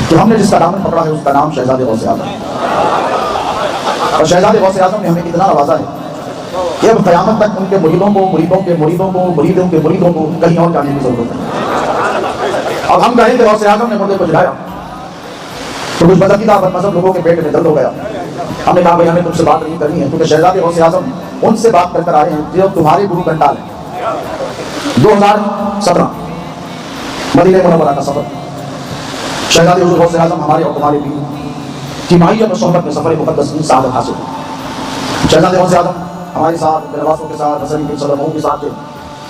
تو ہم نے جس کا دامن پکڑا ہے اس کا نام شہزاد غوث اعظم ہے، اور شہزاد غوث اعظم نے ہمیں اتنا نوازا ہے کہ اب قیامت تک ان کے مریدوں کو مریدوں کے مریدوں کو مریدوں کے مریدوں کو کہیں اور جانے کی ضرورت ہے۔ اب ہم کہیں کہ غوث اعظم نے مردے کو جلایا تو کچھ بدعقیدہ بد مذہب لوگوں کے پیٹ میں درد ہو گیا۔ ہم نے کہا بھائی ہمیں تم سے بات نہیں کرنی ہے، کیونکہ شہزاد غوث اعظم ان سے بات کر کر آئے ہیں جو تمہارے گرو گھنٹال ہیں۔ 2017 مدینہ منورہ کا سفر، شہزاد حضور غوث اعظم ہمارے اور تمہارے بھی کی ماہیت و صحبت میں سفر مقدس کی سعادت حاصل ہے۔ شہزاد غوث اعظم ہمارے ساتھ دروازوں کے ساتھ حسن بن سلموں کے ساتھ تھے،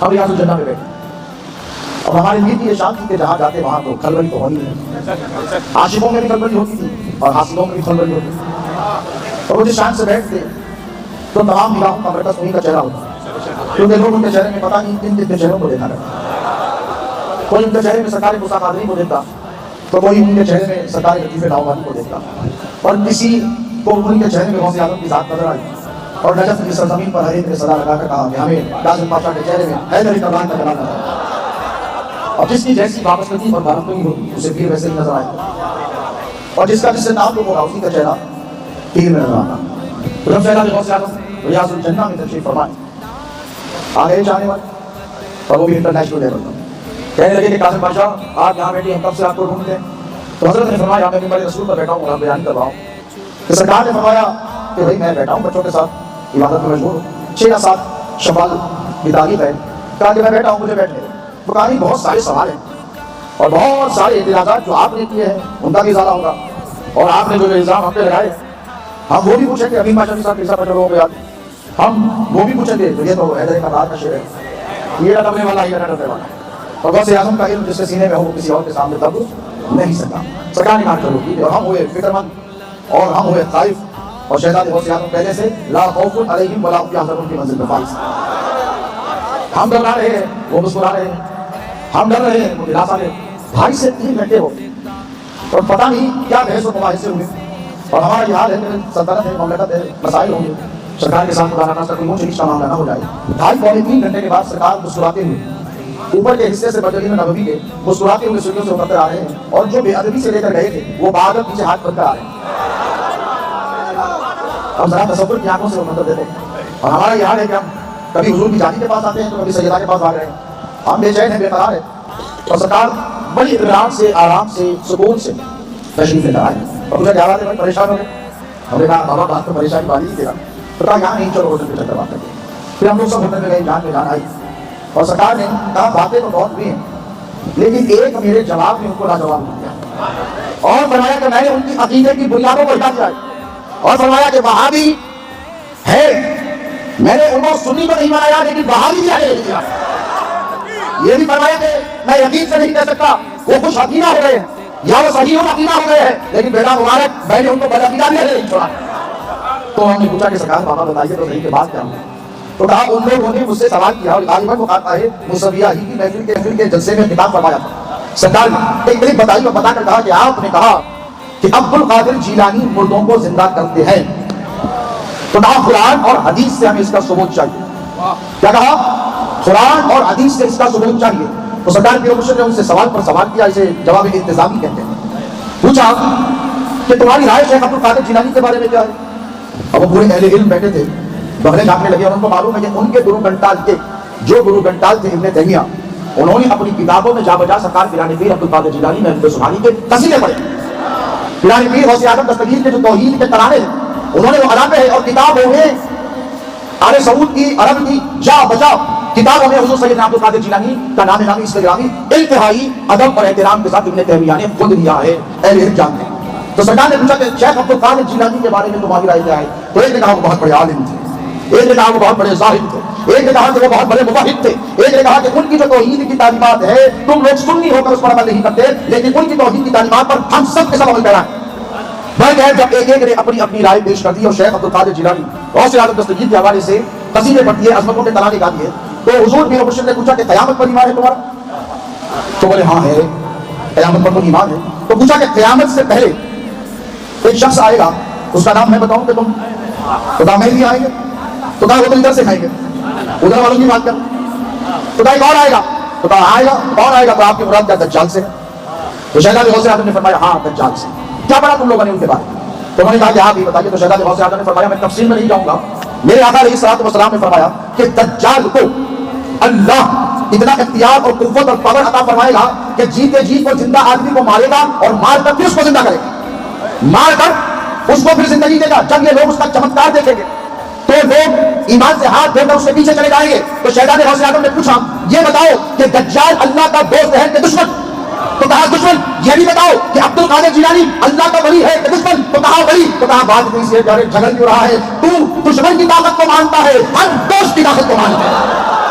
ہم ریاض الجنہ میں بیٹھے۔ اب ہمارے لیے بھی یہ شان تھی کہ جہاں جاتے وہاں تو کھلبلی تو ہونی ہے، عاشقوں میں بھی کھلبلی ہوتی تھی اور حاصلوں میں بھی کھلبلی ہوتی تھی۔ اور وہ جس شان سے بیٹھتے تو تمام نگاہوں کا مرکز انہیں کا چہرہ ہوتا، کیونکہ لوگ ان کے چہرے میں پتہ نہیں کن کن کے چہروں کو دیکھا کرتا۔ کوئی ان کے چہرے میں سرکار موسیٰ قادری کو دیکھتا تو کوئی ان کے چہرے میں سرکار لطیف لاہوری کو دیکھتا، اور کسی کو ان کے چہرے میں غوث اعظم کی ذات نظر آئی اور نجف کی سرزمین پر حریت نے صدا لگا کر کہا کہ ہمیں کاظم پاشا کے چہرے میں حیدر کمران کا جلال نظر آیا، اور جس کی جیسی وابستگی اور بھارتگی ہوتی اسے پیر ویسے ہی نظر آئے، اور جس کا جس سے تعلق ہوگا اسی کا چہرہ پیر میں نظر آتا۔ تو جب شہزاد غوث اعظم ریاض الجنہ میں تشریف فرمائے آگے جانے والے، اور وہ بھی انٹرنیشنل لیول پر، کہنے لگے کہ کاظم پاشا آپ یہاں بیٹھے ہیں، کب سے آپ کو ڈھونڈتے ہیں؟ تو حضرت نے فرمایا میں ممبر رسول پر بیٹھا ہوں اور بیان کر رہا ہوں کہ سرکار نے فرمایا کہ بھائی میں بیٹھا ہوں بچوں کے ساتھ عبادت میں مشغول ہوں، 6 یا 7 شوال کی تاریخ ہے، کہا کہ میں بیٹھا ہوں مجھے بیٹھنے دیں۔ تو کہا نہیں بہت سارے سوال ہیں اور بہت سارے اعتراضات جو آپ نے کیے ہیں ان کا بھی ازالہ ہوگا، اور آپ نے جو الزام ہم پہ لگائے ہم وہ بھی پوچھیں گے، امین بادشاہ صاحب کیسا بچوں کو یاد ہم وہ بھی پوچھیں گے۔ تو یہ تو حیدر کمران کا شعر ہے، یہ ڈرنے والا یہ ڈرنے والا، اور غوث اعظم کا علم جس کے سینے میں ہو وہ کسی اور کے سامنے دب نہیں سکتا۔ سرکار نے کہا چلو ٹھیک ہے، اور ہم ہوئے فکر مند اور ہم ہوئے خائف، اور شہزاد غوث اعظم پہلے سے لا خوف علیہم ولا هم يحزنون کی منزل پہ فائز۔ ہم گھبرا رہے ہیں، وہ مسکرا رہے ہیں، ہم ڈر رہے ہیں، وہ دلاسا رہے ہیں۔ 2.5 سے 3 گھنٹے ہو اور پتہ نہیں کیا بحث و مباحثے ہوئے، اور ہمارا یہ حال ہے کہ سلطنت ہے، مملکت ہے، مسائل ہوں گے، سرکار کے ساتھ خدا نخواستہ کوئی اونچ نیچ کا معاملہ نہ ہو جائے۔ 2.5 گھنٹے کے بعد سرکار مسکراتے ہوئے اوپر کے حصے سے مدینہ نبوی کے مسکراتے ہوئے سیڑھیوں سے اتر آ رہے ہیں، اور جو بے ادبی سے لے کر گئے تھے وہ بہادر پیچھے ہاتھ بن کر آ رہے ہیں۔ اب ذرا تصور کی آنکھوں سے وہ منظر دیتے ہیں، اور ہمارا یہ حال ہے کہ ہم کبھی حضور کی جانی کے پاس آتے ہیں تو کبھی سیدہ کے پاس آ رہے ہیں، ہم بے چین ہیں، بے قرار ہیں، اور سرکار بڑی اطمینان سے آرام سے سکون سے تشریف لے کر آئے، اور مجھے کیا بات ہے بھائی پریشان ہو گئے؟ ہم نے کہا بابا بات تو پریشانی والی ہی تیرا، تو کہا یہاں نہیں چلو ہوٹل پہ چکر بات کرتے۔ پھر ہم لوگ سب ہوٹل میں گئے، جان میں جان آئی، اور سرکار نے کہا باتیں تو بہت ہوئی ہیں لیکن ایک میرے جواب نے ان کو لاجواب دیا، اور فرمایا کہ میں نے ان کی عقیدے کی بنیادوں کو ہٹا دیا، اور فرمایا کہ وہابی ہے، میں نے ان کو سنی کو نہیں بنایا لیکن وہابی بھی ہے، یہ بھی فرمایا کہ میں یقین سے نہیں کہہ سکتا وہ خوش عقیدہ ہو گئے ہیں یا وہ صحیح عقیدہ ہو گئے ہیں، لیکن بیٹا مبارک میں نے ان کو بد عقیدہ بھی نہیں چھوڑا۔ تو ہم نے پوچھا کہ سرکار بابا بتائیے تو صحیح کے بات کیا ہوں؟ تو کہا ان لوگوں نے مجھ سے سوال کیا، اور غالباً وہ کہتا ہے موسویہ ہی کی محفل کے جلسے میں خطاب فرمایا تھا، سرکار نے ایک کلپ بتائی اور بتا کر کہا کہ آپ نے کہا کہ عبد القادر جیلانی مردوں کو زندہ کرتے ہیں، تو کہا قرآن اور حدیث سے ہمیں اس کا ثبوت چاہیے۔ کیا کہا؟ قرآن اور حدیث سے اس کا ثبوت چاہیے۔ تو سرکار پیر مرشد نے ان سے سوال پر سوال کیا، اسے جواب انتظامی کہتے ہیں۔ پوچھا کہ تمہاری رائے شیخ عبد القادر جیلانی کے بارے میں کیا ہے؟ اب وہ پورے اہل علم بیٹھے تھے، بغلے جھانکنے لگے، اور ان کو معلوم ہے کہ ان کے گرو گھنٹال کے جو گرو گھنٹال تھے ابن تیمیہ، انہوں نے اپنی کتابوں میں جا بجا سرکار پیران پیر عبد القادر جیلانی محمد سبحانی کے قصیدے پڑھے۔ پیران پیر غوث اعظم دستگیر کے جو توحید کے ترانے ہیں انہوں نے وہ علاقے ہیں، اور کتابوں میں آل سعود کی عرب کی جا بجا کتابوں میں حضور سیدنا عبد القادر جیلانی کا نام نامی اس گرامی انتہائی ادب اور احترام کے ساتھ ابن تیمیہ نے خود لیا ہے، اہل علم جانتے ہیں۔ تو سرکار نے پوچھا کہ شیخ عبد القادر جیلانی کے بارے میں تمہاری رائے کیا ہے؟ تو ایک نے کہا وہ بہت بڑے عالم تھے، ایک نے کہا وہ بہت بڑے زاہد تھے، ایک نے کہا کہ وہ بہت بڑے موحد تھے، ایک نے کہا کہ ان کی جو توحید کی تعلیمات ہے تم لوگ سنی ہو کر اس پر عمل نہیں کرتے، لیکن ان کی توحید کی تعلیمات پر ہم سب کے سب عمل کرائیں۔ بلکہ جب ایک ایک نے اپنی اپنی رائے پیش کر دی، اور شیخ عبد القادر جیلانی غوث اعظم دستگیر کے حوالے سے قصیدے پڑھتی ہے، عظمتوں کے ترانے گاتی ہے، تو حضور پیر مرشد نے پوچھا کہ قیامت پر ایمان ہے تمہارا؟ تو بولے ہاں ہے، قیامت پر تو ایمان ہے۔ تو پوچھا کہ قیامت سے پہلے ایک شخص آئے گا، اس کا نام میں بتاؤں کہ تم؟ تو کہا میں بھی آئیں گے، تو کہا وہ تو ادھر سے کھائیں گے، ادھر والوں کی بات کر۔ تو کہا ایک اور آئے گا، تو کہا آئے گا، اور آئے گا، تو آپ کی مراد کیا دجال سے ہے؟ تو شہزادے غوث اعظم نے فرمایا ہاں دجال سے. کیا پڑھا تم لوگوں نے ان کے بارے میں؟ تو انہوں نے کہا کہ آپ یہ بتائیے. تو شہزادے غوث اعظم نے فرمایا میں تفصیل میں نہیں جاؤں گا. میرے آقا علیہ الصلوۃ والسلام نے فرمایا کہ دجال کو اللہ اتنا اختیار اور قوت اور پاور عطا فرمائے گا کہ جیتے جی کو زندہ آدمی کو مارے گا اور مار کر پھر اس کو زندہ کرے گا, مار کر اس کو پھر زندگی دے گا. جب یہ لوگ اس کا چمتکار دیکھیں گے تو لوگ ایمان سے ہاتھ دھو کر اس کے پیچھے چلے جائیں گے. تو شہزادے غوث اعظم نے پوچھا یہ بتاؤ کہ دجال اللہ کا دوست ہے کہ دشمن؟ تو کہا دشمن. یہ بھی بتاؤ کہ عبد القادر جیلانی اللہ کا ولی ہے کہ دشمن؟ تو کہا ولی. تو کہا بات کوئی سی جھگڑ کیوں رہا ہے؟ تو دشمن کی طاقت کو مانتا ہے, ہم دوست کی طاقت کو مانتے ہیں.